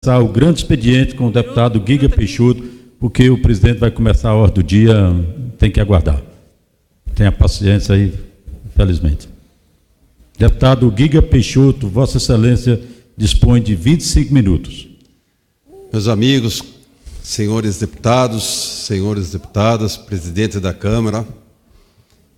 O grande expediente com o deputado Giga Peixoto, porque o presidente vai começar a ordem do dia, tem que aguardar. Tenha paciência aí, infelizmente. Deputado Giga Peixoto, Vossa Excelência dispõe de 25 minutos. Meus amigos, senhores deputados, senhores deputadas, presidente da Câmara,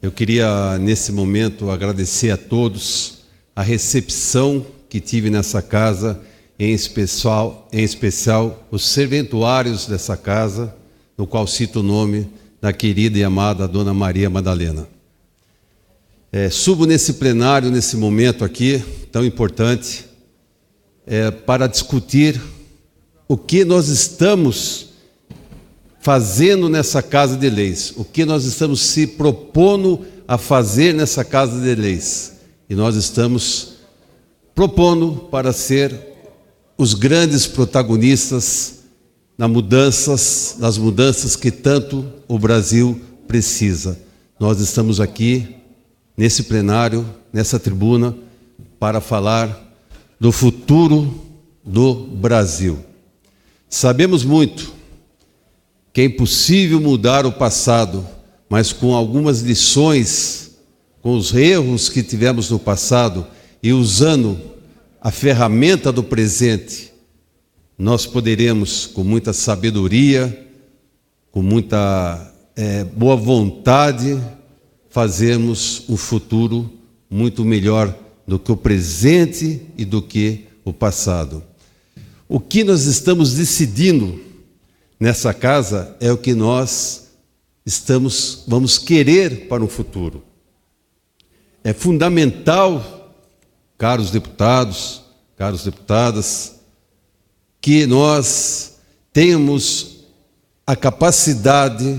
eu queria, nesse momento, agradecer a todos a recepção que tive nessa casa, em especial os serventuários dessa casa, no qual cito o nome da querida e amada Dona Maria Madalena. Subo nesse plenário, nesse momento aqui, tão importante, para discutir o que nós estamos fazendo nessa Casa de Leis, o que nós estamos se propondo a fazer nessa Casa de Leis. E nós estamos propondo para ser os grandes protagonistas nas mudanças que tanto o Brasil precisa. Nós estamos aqui, nesse plenário, nessa tribuna, para falar do futuro do Brasil. Sabemos muito que é impossível mudar o passado, mas com algumas lições, com os erros que tivemos no passado e usando a ferramenta do presente, nós poderemos, com muita sabedoria, com muita boa vontade, fazermos um futuro muito melhor do que o presente e do que o passado. O que nós estamos decidindo nessa casa é o que nós vamos querer para o futuro. É fundamental, caros deputados, caras deputadas, que nós tenhamos a capacidade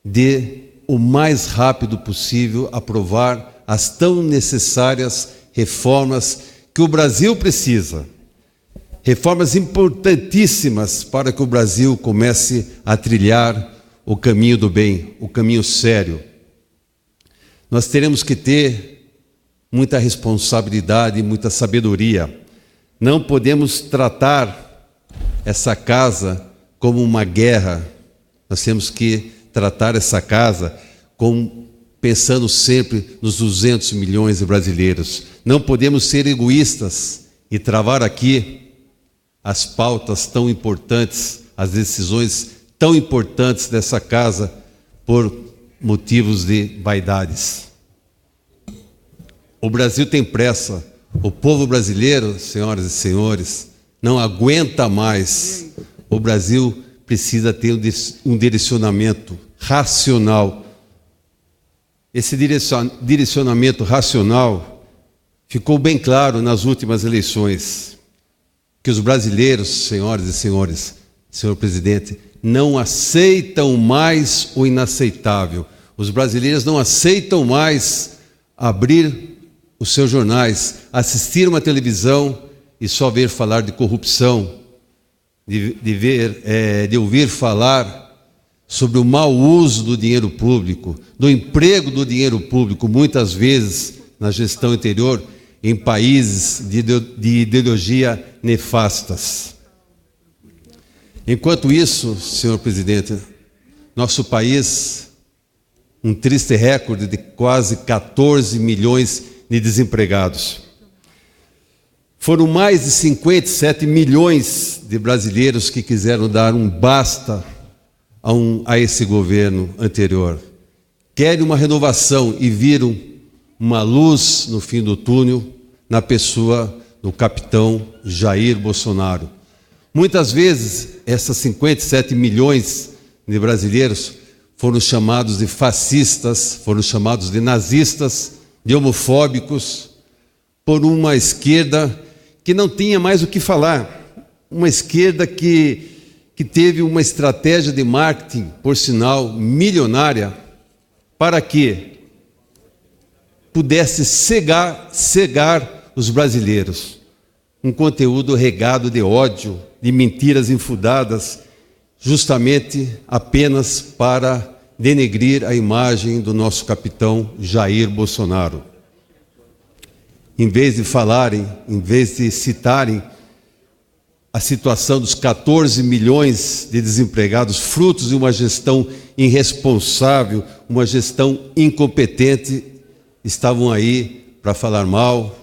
de, o mais rápido possível, aprovar as tão necessárias reformas que o Brasil precisa. Reformas importantíssimas para que o Brasil comece a trilhar o caminho do bem, o caminho sério. Nós teremos que ter muita responsabilidade e muita sabedoria. Não podemos tratar essa casa como uma guerra. Nós temos que tratar essa casa pensando sempre nos 200 milhões de brasileiros. Não podemos ser egoístas e travar aqui as pautas tão importantes, as decisões tão importantes dessa casa por motivos de vaidades. O Brasil tem pressa. O povo brasileiro, senhoras e senhores, não aguenta mais. O Brasil precisa ter um direcionamento racional. Esse direcionamento racional ficou bem claro nas últimas eleições, que os brasileiros, senhoras e senhores, senhor presidente, não aceitam mais o inaceitável. Os brasileiros não aceitam mais abrir os seus jornais, assistir uma televisão e só ver falar de corrupção, de ouvir falar sobre o mau uso do dinheiro público, do emprego do dinheiro público, muitas vezes na gestão anterior, em países de ideologia nefastas. Enquanto isso, senhor presidente, nosso país, um triste recorde de quase 14 milhões de desempregados. Foram mais de 57 milhões de brasileiros que quiseram dar um basta a esse governo anterior. Querem uma renovação e viram uma luz no fim do túnel na pessoa do capitão Jair Bolsonaro. Muitas vezes, essas 57 milhões de brasileiros foram chamados de fascistas, foram chamados de nazistas, de homofóbicos, por uma esquerda que não tinha mais o que falar, uma esquerda que teve uma estratégia de marketing, por sinal, milionária, para que pudesse cegar os brasileiros. Um conteúdo regado de ódio, de mentiras infundadas, justamente apenas para denegrir a imagem do nosso capitão Jair Bolsonaro. Em vez de falarem, em vez de citarem a situação dos 14 milhões de desempregados, frutos de uma gestão irresponsável, uma gestão incompetente, estavam aí para falar mal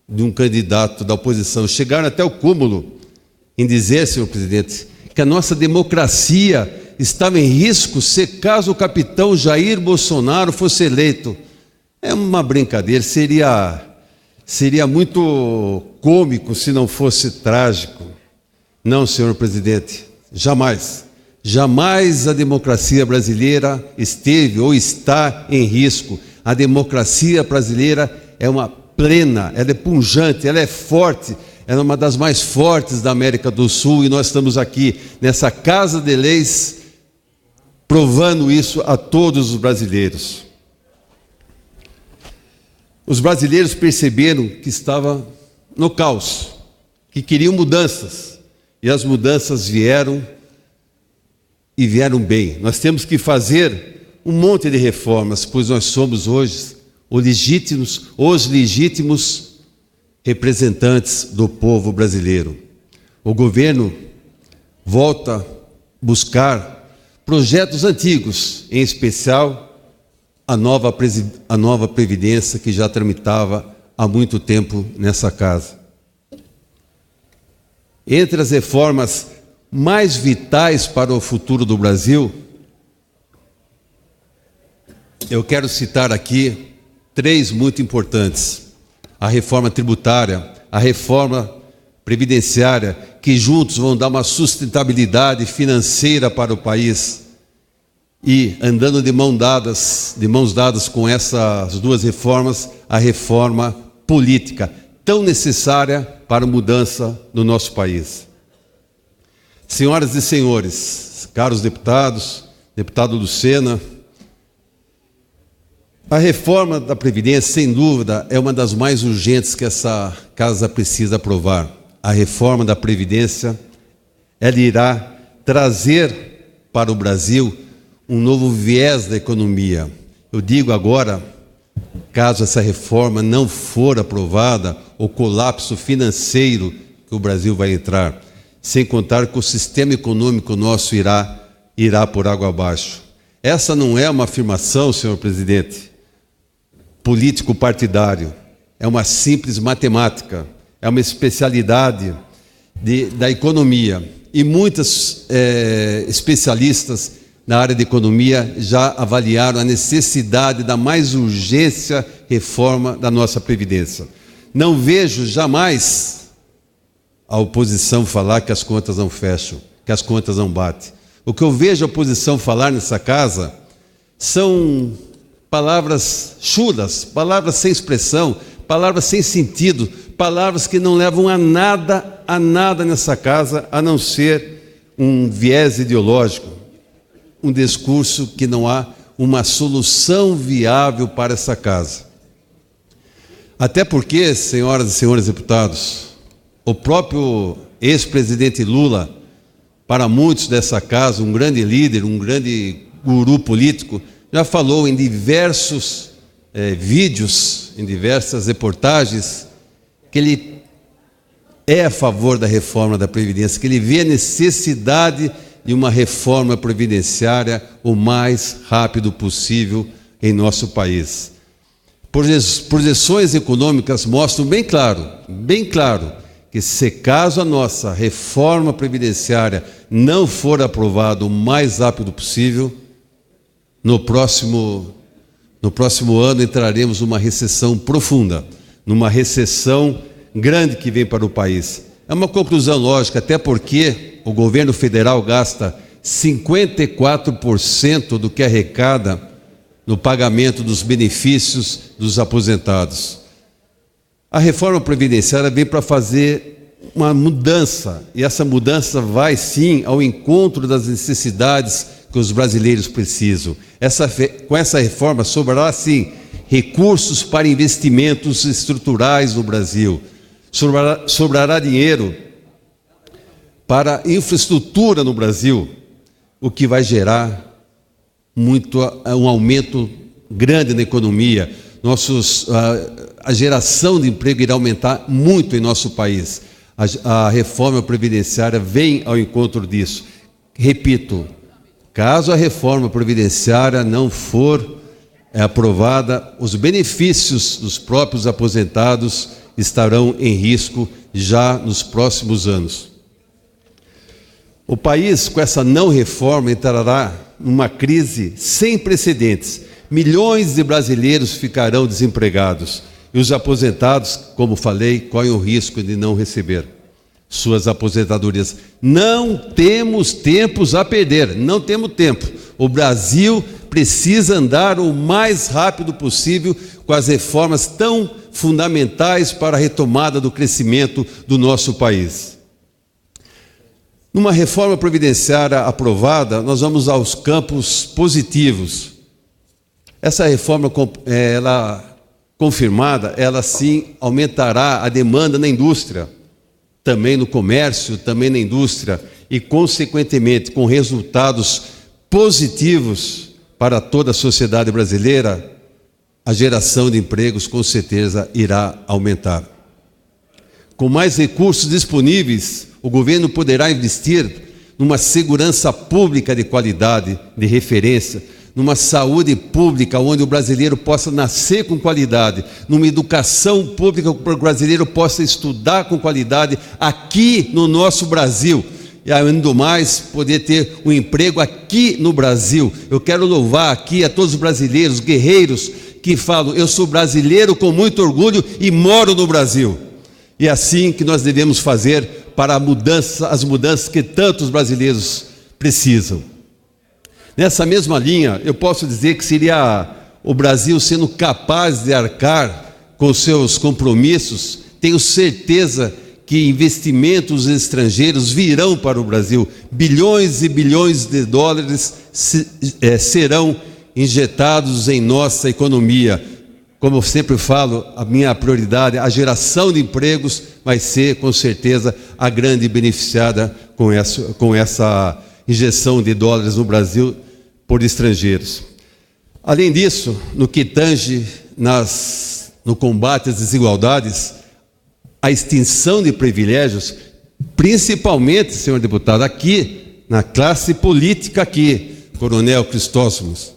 de um candidato da oposição. Chegaram até o cúmulo em dizer, senhor presidente, que a nossa democracia estava em risco se caso o capitão Jair Bolsonaro fosse eleito. É uma brincadeira, seria muito cômico se não fosse trágico. Não, senhor presidente, jamais, jamais a democracia brasileira esteve ou está em risco. A democracia brasileira é uma plena, ela é pujante, ela é forte, ela é uma das mais fortes da América do Sul, e nós estamos aqui nessa Casa de Leis provando isso a todos os brasileiros. Os brasileiros perceberam que estava no caos, que queriam mudanças, e as mudanças vieram e vieram bem. Nós temos que fazer um monte de reformas, pois nós somos hoje os legítimos representantes do povo brasileiro. O governo volta a buscar projetos antigos, em especial a nova Previdência, que já tramitava há muito tempo nessa casa. Entre as reformas mais vitais para o futuro do Brasil, eu quero citar aqui 3 muito importantes: a reforma tributária, a reforma previdenciária, que juntos vão dar uma sustentabilidade financeira para o país, e andando de mãos dadas com essas 2 reformas, a reforma política, tão necessária para a mudança do nosso país. Senhoras e senhores, caros deputados, deputado Lucena, a reforma da Previdência, sem dúvida, é uma das mais urgentes que essa casa precisa aprovar. A reforma da Previdência, ela irá trazer para o Brasil um novo viés da economia. Eu digo agora, caso essa reforma não for aprovada, o colapso financeiro que o Brasil vai entrar, sem contar que o sistema econômico nosso irá por água abaixo. Essa não é uma afirmação, senhor presidente, político-partidário, é uma simples matemática, é uma especialidade da economia. E muitos especialistas na área de economia já avaliaram a necessidade da mais urgente reforma da nossa Previdência. Não vejo jamais a oposição falar que as contas não fecham, que as contas não batem. O que eu vejo a oposição falar nessa casa são palavras chulas, palavras sem expressão, palavras sem sentido, palavras que não levam a nada nessa casa, a não ser um viés ideológico, um discurso que não há uma solução viável para essa casa. Até porque, senhoras e senhores deputados, o próprio ex-presidente Lula, para muitos dessa casa, um grande líder, um grande guru político, já falou em diversos vídeos, em diversas reportagens, que ele é a favor da reforma da Previdência, que ele vê a necessidade de uma reforma previdenciária o mais rápido possível em nosso país. Projeções econômicas mostram bem claro, que se caso a nossa reforma previdenciária não for aprovada o mais rápido possível, no próximo ano entraremos numa recessão profunda, numa recessão grande que vem para o país. É uma conclusão lógica, até porque o governo federal gasta 54% do que arrecada no pagamento dos benefícios dos aposentados. A reforma previdenciária vem para fazer uma mudança, e essa mudança vai sim ao encontro das necessidades que os brasileiros precisam. Com essa reforma sobrará sim recursos para investimentos estruturais no Brasil, sobrará dinheiro para infraestrutura no Brasil, o que vai gerar um aumento grande na economia. A geração de emprego irá aumentar muito em nosso país. A reforma previdenciária vem ao encontro disso. Repito, caso a reforma previdenciária não for aprovada, os benefícios dos próprios aposentados estarão em risco já nos próximos anos. O país, com essa não reforma, entrará numa crise sem precedentes. Milhões de brasileiros ficarão desempregados e os aposentados, como falei, correm o risco de não receber suas aposentadorias. Não temos tempos a perder, não temos tempo. O Brasil precisa andar o mais rápido possível com as reformas tão fundamentais para a retomada do crescimento do nosso país. Numa reforma previdenciária aprovada, nós vamos aos campos positivos. Essa reforma, ela confirmada, ela sim aumentará a demanda na indústria, também no comércio, também na indústria, e consequentemente com resultados positivos para toda a sociedade brasileira, a geração de empregos com certeza irá aumentar. Com mais recursos disponíveis, o governo poderá investir numa segurança pública de qualidade, de referência, numa saúde pública onde o brasileiro possa nascer com qualidade, numa educação pública para o brasileiro possa estudar com qualidade aqui no nosso Brasil. E além do mais, poder ter um emprego aqui no Brasil. Eu quero louvar aqui a todos os brasileiros, guerreiros, que falam, eu sou brasileiro com muito orgulho e moro no Brasil. E é assim que nós devemos fazer para as mudanças que tantos brasileiros precisam. Nessa mesma linha, eu posso dizer que seria o Brasil sendo capaz de arcar com seus compromissos. Tenho certeza que investimentos estrangeiros virão para o Brasil. Bilhões e bilhões de dólares serão injetados em nossa economia. Como eu sempre falo, a minha prioridade, a geração de empregos vai ser, com certeza, a grande beneficiada com essa injeção de dólares no Brasil por estrangeiros. Além disso, no que tange no combate às desigualdades, a extinção de privilégios, principalmente, senhor deputado, aqui, na classe política aqui, Coronel Cristóstomos,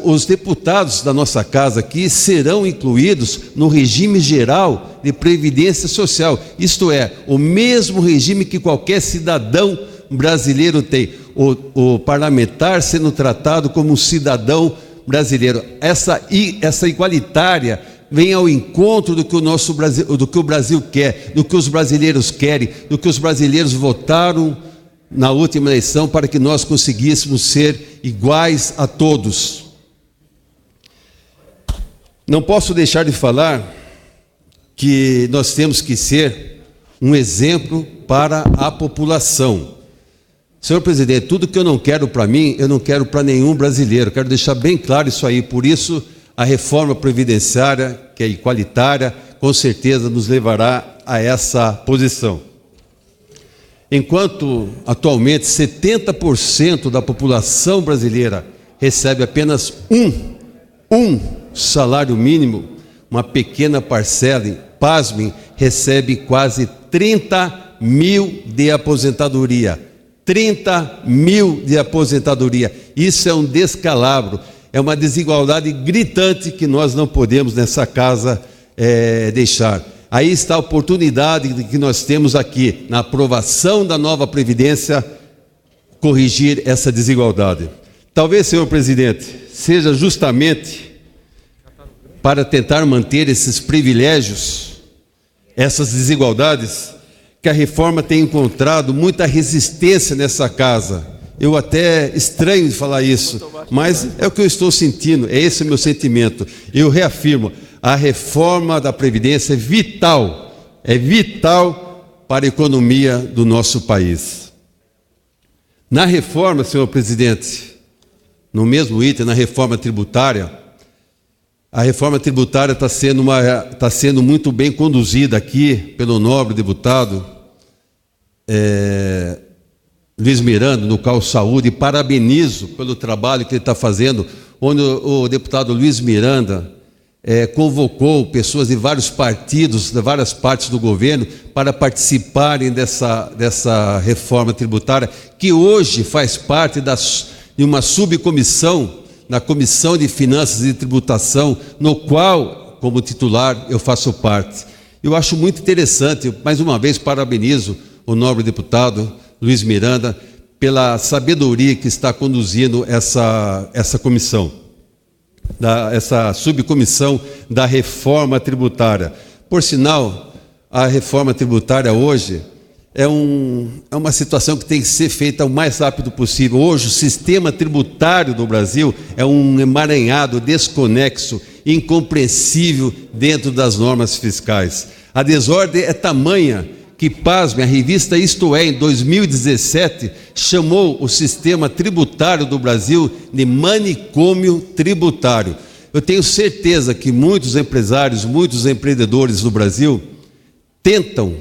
os deputados da nossa casa aqui serão incluídos no regime geral de previdência social, isto é, o mesmo regime que qualquer cidadão brasileiro tem, o parlamentar sendo tratado como um cidadão brasileiro. Essa igualitária vem ao encontro do que o Brasil quer, do que os brasileiros querem, do que os brasileiros votaram na última eleição para que nós conseguíssemos ser iguais a todos. Não posso deixar de falar que nós temos que ser um exemplo para a população. Senhor presidente, tudo que eu não quero para mim, eu não quero para nenhum brasileiro. Quero deixar bem claro isso aí. Por isso, a reforma previdenciária, que é igualitária, com certeza nos levará a essa posição. Enquanto atualmente 70% da população brasileira recebe apenas um salário mínimo, uma pequena parcela, pasmem, recebe quase 30 mil de aposentadoria. 30 mil de aposentadoria. Isso é um descalabro, é uma desigualdade gritante que nós não podemos nessa casa deixar. Aí está a oportunidade que nós temos aqui, na aprovação da nova Previdência, corrigir essa desigualdade. Talvez, senhor presidente, seja justamente para tentar manter esses privilégios, essas desigualdades, que a reforma tem encontrado muita resistência nessa casa. Eu até estranho de falar isso, mas é o que eu estou sentindo, é esse o meu sentimento. Eu reafirmo, a reforma da Previdência é vital para a economia do nosso país. Na reforma, senhor presidente, no mesmo item, na reforma tributária, a reforma tributária está sendo muito bem conduzida aqui pelo nobre deputado Luiz Miranda, no qual saúde, e parabenizo pelo trabalho que ele está fazendo, onde o deputado Luiz Miranda convocou pessoas de vários partidos, de várias partes do governo, para participarem dessa reforma tributária, que hoje faz parte de uma subcomissão, na Comissão de Finanças e Tributação, no qual, como titular, eu faço parte. Eu acho muito interessante, mais uma vez parabenizo o nobre deputado Luiz Miranda pela sabedoria que está conduzindo essa comissão, essa subcomissão da reforma tributária. Por sinal, a reforma tributária hoje é uma situação que tem que ser feita o mais rápido possível. Hoje, o sistema tributário do Brasil é um emaranhado, desconexo, incompreensível dentro das normas fiscais. A desordem é tamanha que, pasmem, a revista Isto É, em 2017, chamou o sistema tributário do Brasil de manicômio tributário. Eu tenho certeza que muitos empresários, muitos empreendedores do Brasil tentam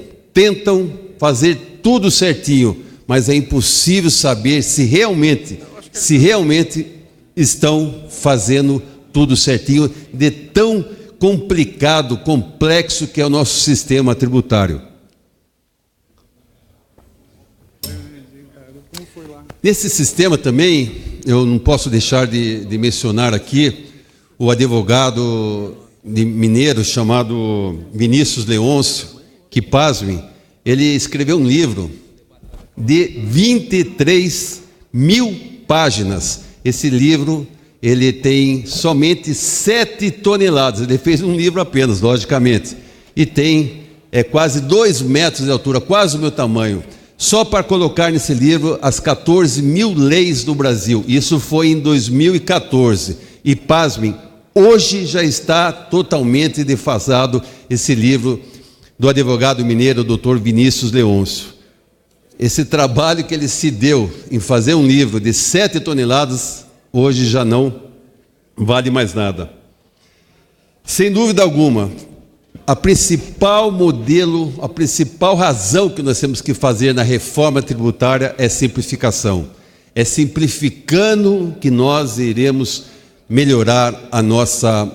fazer tudo certinho, mas é impossível saber se realmente estão fazendo tudo certinho, de tão complicado, complexo que é o nosso sistema tributário. Nesse sistema também, eu não posso deixar de mencionar aqui o advogado mineiro chamado Vinícius Leôncio, que, pasmem, ele escreveu um livro de 23 mil páginas. Esse livro, ele tem somente 7 toneladas, ele fez um livro apenas, logicamente, e tem quase 2 metros de altura, quase o meu tamanho, só para colocar nesse livro as 14 mil leis do Brasil. Isso foi em 2014, e, pasmem, hoje já está totalmente defasado esse livro do advogado mineiro, Dr. Vinícius Leôncio. Esse trabalho que ele se deu em fazer um livro de 7 toneladas, hoje já não vale mais nada. Sem dúvida alguma, a principal razão que nós temos que fazer na reforma tributária é simplificação. É simplificando que nós iremos melhorar a nossa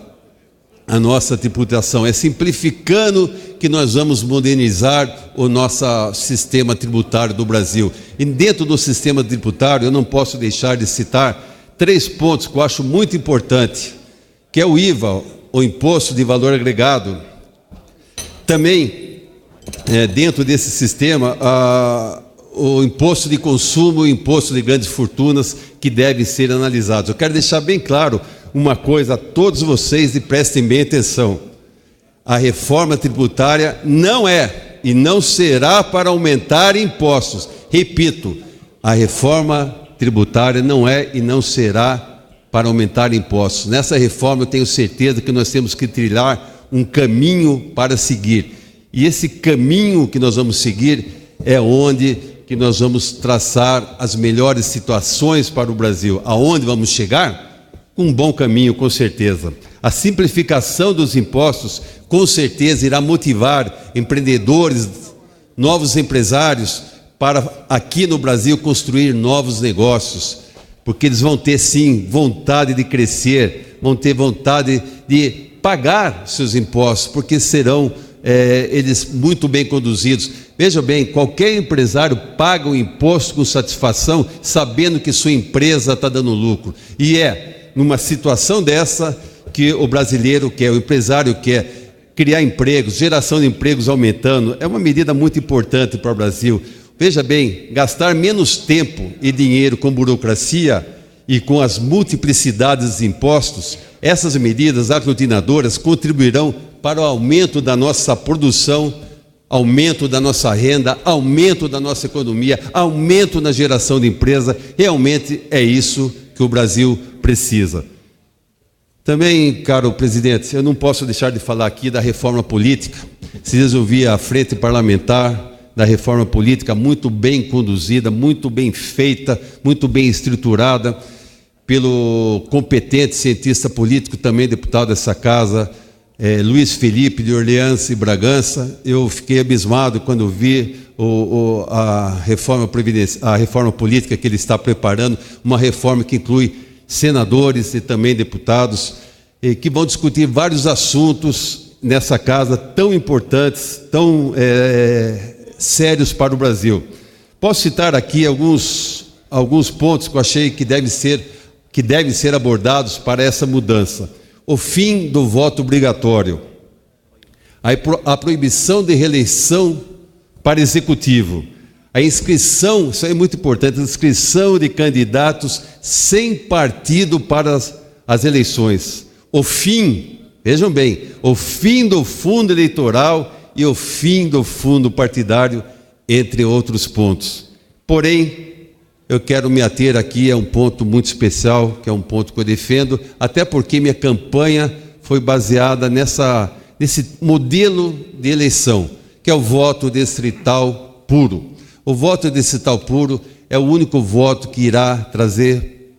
tributação. É simplificando que nós vamos modernizar o nosso sistema tributário do Brasil. E dentro do sistema tributário, eu não posso deixar de citar 3 pontos que eu acho muito importante, que é o IVA, o Imposto de Valor Agregado. Também, dentro desse sistema, o imposto de consumo e o imposto de grandes fortunas, que devem ser analisados. Eu quero deixar bem claro uma coisa a todos vocês, e prestem bem atenção: a reforma tributária não é e não será para aumentar impostos. Repito, a reforma tributária não é e não será para aumentar impostos. Nessa reforma eu tenho certeza que nós temos que trilhar um caminho para seguir, e esse caminho que nós vamos seguir é onde que nós vamos traçar as melhores situações para o Brasil. Aonde vamos chegar? Um bom caminho, com certeza. A simplificação dos impostos, com certeza, irá motivar empreendedores, novos empresários, para aqui no Brasil construir novos negócios, porque eles vão ter, sim, vontade de crescer, vão ter vontade de pagar seus impostos, porque serão eles muito bem conduzidos. Veja bem, qualquer empresário paga o imposto com satisfação, sabendo que sua empresa está dando lucro. E é numa situação dessa que o brasileiro quer, o empresário quer criar empregos, geração de empregos aumentando. É uma medida muito importante para o Brasil. Veja bem, gastar menos tempo e dinheiro com burocracia e com as multiplicidades dos impostos, essas medidas aglutinadoras contribuirão para o aumento da nossa produção, aumento da nossa renda, aumento da nossa economia, aumento na geração de empresa. Realmente é isso que o Brasil precisa. Também, caro presidente, eu não posso deixar de falar aqui da reforma política. Vocês ouviram a frente parlamentar da reforma política, muito bem conduzida, muito bem feita, muito bem estruturada pelo competente cientista político, também deputado dessa casa, Luiz Felipe de Orleans e Bragança. Eu fiquei abismado quando vi a reforma política que ele está preparando, uma reforma que inclui senadores e também deputados. que vão discutir vários assuntos nessa casa tão importantes, tão sérios para o Brasil. Posso citar aqui alguns pontos que eu achei que devem ser abordados para essa mudança. O fim do voto obrigatório, a proibição de reeleição para executivo, a inscrição, isso é muito importante, a inscrição de candidatos sem partido para as eleições. O fim, vejam bem, o fim do fundo eleitoral e o fim do fundo partidário, entre outros pontos. Porém, eu quero me ater aqui a um ponto muito especial, que é um ponto que eu defendo, até porque minha campanha foi baseada nesse modelo de eleição, que é o voto distrital puro. O voto distrital puro é o único voto que irá trazer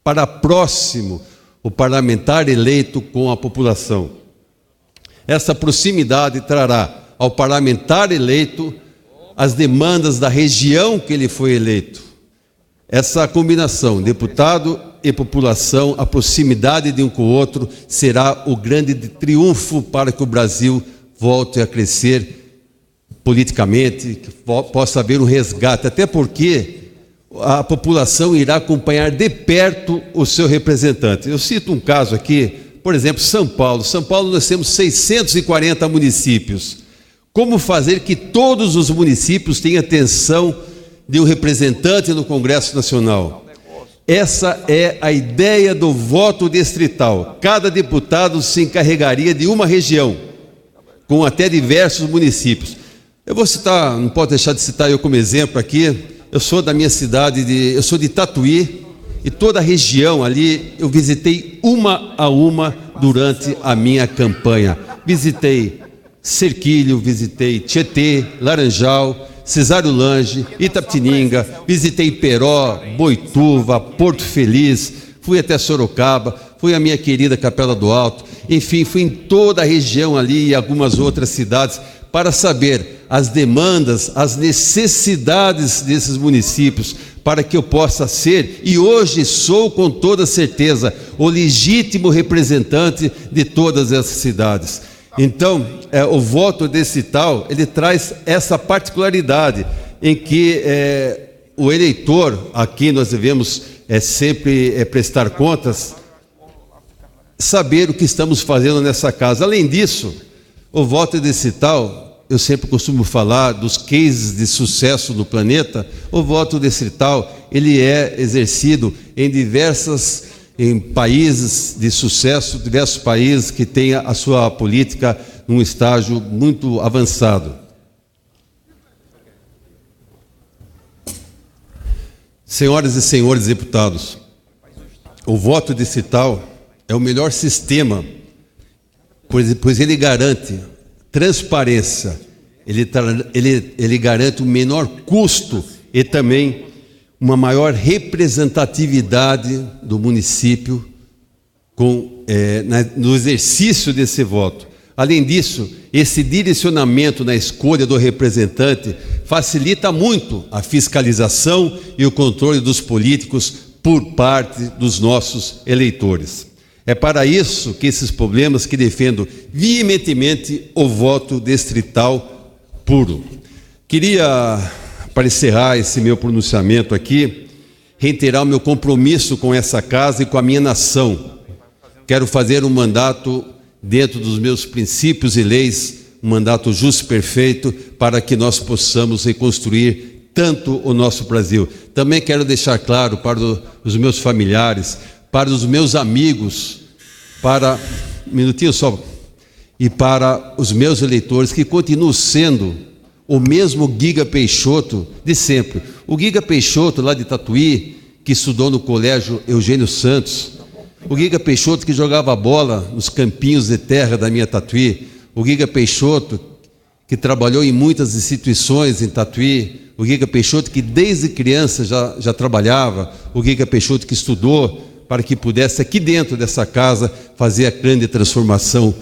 para próximo o parlamentar eleito com a população. Essa proximidade trará ao parlamentar eleito as demandas da região que ele foi eleito. Essa combinação, deputado e população, a proximidade de um com o outro, será o grande triunfo para que o Brasil volte a crescer politicamente, que possa haver um resgate, até porque a população irá acompanhar de perto o seu representante. Eu cito um caso aqui, por exemplo, São Paulo. São Paulo nós temos 640 municípios. Como fazer que todos os municípios tenham atenção de um representante no Congresso Nacional? Essa é a ideia do voto distrital. Cada deputado se encarregaria de uma região, com até diversos municípios. Eu vou citar, não posso deixar de citar eu como exemplo aqui, eu sou da minha cidade, eu sou de Tatuí, e toda a região ali eu visitei uma a uma durante a minha campanha. Visitei Cerquilho, visitei Tietê, Laranjal, Cesário Lange, Itapetininga, visitei Peró, Boituva, Porto Feliz, fui até Sorocaba, fui à minha querida Capela do Alto, enfim, fui em toda a região ali e algumas outras cidades para saber as demandas, as necessidades desses municípios, para que eu possa ser, e hoje sou com toda certeza, o legítimo representante de todas essas cidades. Então, o voto distrital, ele traz essa particularidade em que o eleitor, aqui nós devemos sempre prestar contas, saber o que estamos fazendo nessa casa. Além disso, o voto distrital, eu sempre costumo falar dos cases de sucesso no planeta. O voto distrital, ele é exercido em países de sucesso, diversos países que têm a sua política num estágio muito avançado. Senhoras e senhores deputados, o voto distrital é o melhor sistema, pois ele garante transparência, ele garante um menor custo e também uma maior representatividade do município no exercício desse voto. Além disso, esse direcionamento na escolha do representante facilita muito a fiscalização e o controle dos políticos por parte dos nossos eleitores. É para isso que esses problemas que defendo veementemente o voto distrital puro. Queria, para encerrar esse meu pronunciamento aqui, reiterar o meu compromisso com essa casa e com a minha nação. Quero fazer um mandato dentro dos meus princípios e leis, um mandato justo e perfeito, para que nós possamos reconstruir tanto o nosso Brasil. Também quero deixar claro para os meus familiares, para os meus amigos, e para os meus eleitores, que continuam sendo o mesmo Giga Peixoto de sempre. O Giga Peixoto lá de Tatuí, que estudou no colégio Eugênio Santos, o Giga Peixoto que jogava bola nos campinhos de terra da minha Tatuí, o Giga Peixoto que trabalhou em muitas instituições em Tatuí, o Giga Peixoto que desde criança já trabalhava, o Giga Peixoto que estudou para que pudesse aqui dentro dessa casa fazer a grande transformação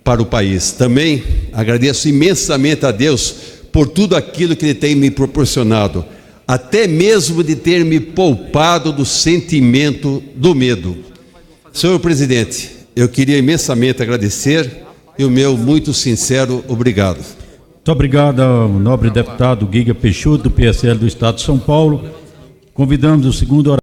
para o país. Também agradeço imensamente a Deus por tudo aquilo que Ele tem me proporcionado, até mesmo de ter me poupado do sentimento do medo. Senhor presidente, eu queria imensamente agradecer e o meu muito sincero obrigado. Muito obrigado ao nobre deputado Giga Peixoto, do PSL do Estado de São Paulo. Convidamos o segundo orador.